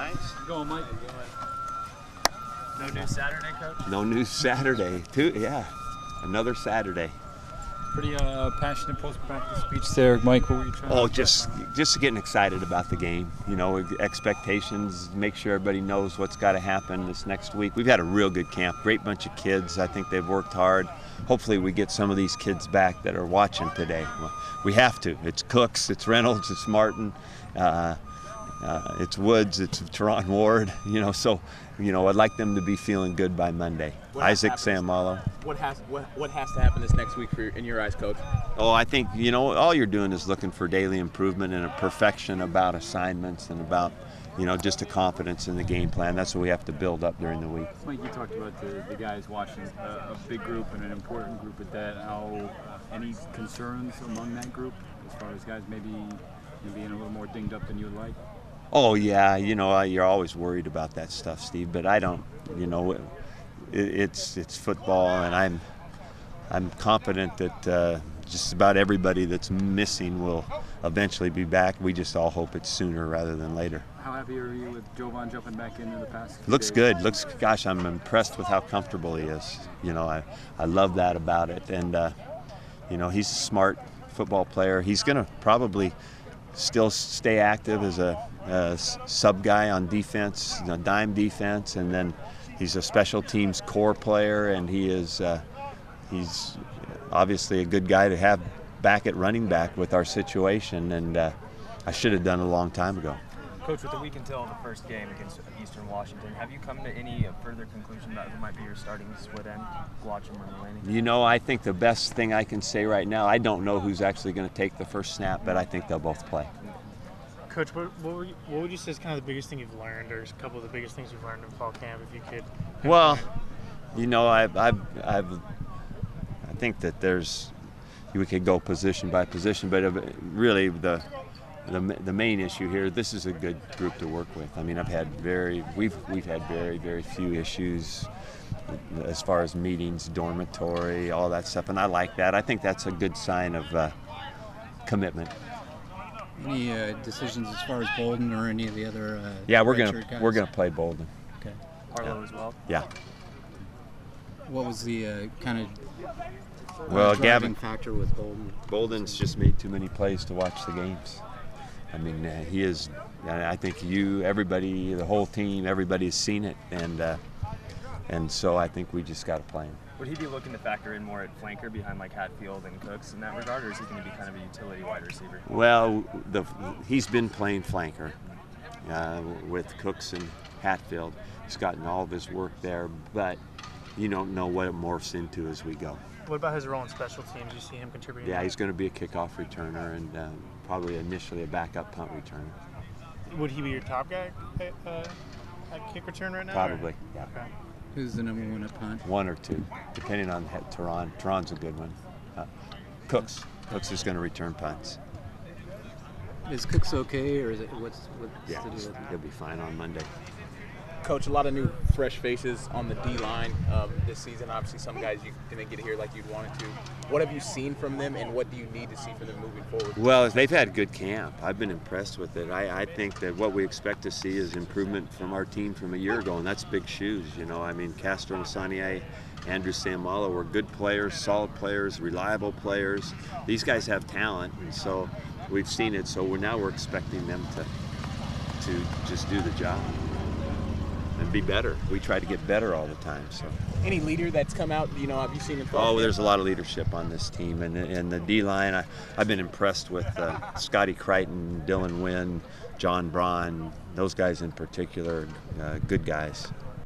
Nice. How's it going, Mike? No news Saturday, Coach? No news Saturday. Yeah, another Saturday. Pretty passionate post-practice speech there, Mike. What were you trying to just getting excited about the game. You know, expectations, make sure everybody knows what's got to happen this next week. We've had a real good camp, great bunch of kids. I think they've worked hard. Hopefully we get some of these kids back that are watching today. Well, we have to. It's Cooks, it's Reynolds, it's Martin, it's Woods, it's Teron Ward. You know, so I'd like them to be feeling good by Monday. Isaac Samalo. What has to happen this next week in your eyes, Coach? Oh, I think, all you're doing is looking for daily improvement and a perfection about assignments and about, just a confidence in the game plan. That's what we have to build up during the week. Mike, you talked about the guys watching, a big group and an important group at that. Any concerns among that group as far as guys maybe being a little more dinged up than you would like? Oh, yeah. You're always worried about that stuff, Steve, but I don't, it's football, and I'm confident that just about everybody that's missing will eventually be back. We just all hope it's sooner rather than later. How happy are you with Jovan jumping back into the past few Looks days? good. Gosh, I'm impressed with how comfortable he is. I love that about it. And, he's a smart football player. He's going to probably still stay active as a sub guy on defense, dime defense, and then he's a special teams core player, and he's obviously a good guy to have back at running back with our situation, and I should have done it a long time ago. Coach, with a week until the first game against Eastern Washington, have you come to any further conclusion about who might be your starting split end, Guacham or Mulaney? I think the best thing I can say right now, I don't know who's actually going to take the first snap, but I think they'll both play. Coach, what would you say is kind of the biggest thing you've learned, or a couple of the biggest things you've learned in fall camp, if you could? Well, I think that we could go position by position, but really the main issue here, this is a good group to work with. I mean, we've had very, very few issues as far as meetings, dormitory, all that stuff, and I like that. I think that's a good sign of commitment. Any decisions as far as Bolden or any of the other? Yeah, we're gonna play Bolden. Okay. Harlow as well. Yeah. What was the kind of driving Gavin factor with Bolden? Bolden's just made too many plays to watch the games. I mean, he is. I think everybody, the whole team, everybody has seen it, and so I think we just got to play him. Would he be looking to factor in more at flanker behind like Hatfield and Cooks in that regard, or is he going to be kind of a utility wide receiver? Well, he's been playing flanker with Cooks and Hatfield. He's gotten all of his work there, but you don't know what it morphs into as we go. What about his role in special teams? You see him contributing? Yeah, he's going to be a kickoff returner and probably initially a backup punt returner. Would he be your top guy at kick return right now? Probably, yeah. Okay. Who's the number one at punt? One or two, depending on Teron. Teron's a good one. Cooks is going to return punts. Is Cooks okay, or is it what's Yeah, the deal? he'll be fine on Monday. Coach, a lot of new fresh faces on the D-line this season. Obviously, some guys you didn't get to hear like you'd wanted to. What have you seen from them, and what do you need to see from them moving forward? Well, they've had good camp. I've been impressed with it. I think that what we expect to see is improvement from our team from a year ago, and that's big shoes. I mean, Castro Masanier, Andrew Samala were good players, solid players, reliable players. These guys have talent, and so we've seen it. So we're expecting them to just do the job and be better. We try to get better all the time. So. Any leader that's come out, have you seen him? Oh, there's a lot of leadership on this team, and the D-line. I've been impressed with Scotty Crichton, Dylan Wynn, John Braun. Those guys in particular, good guys.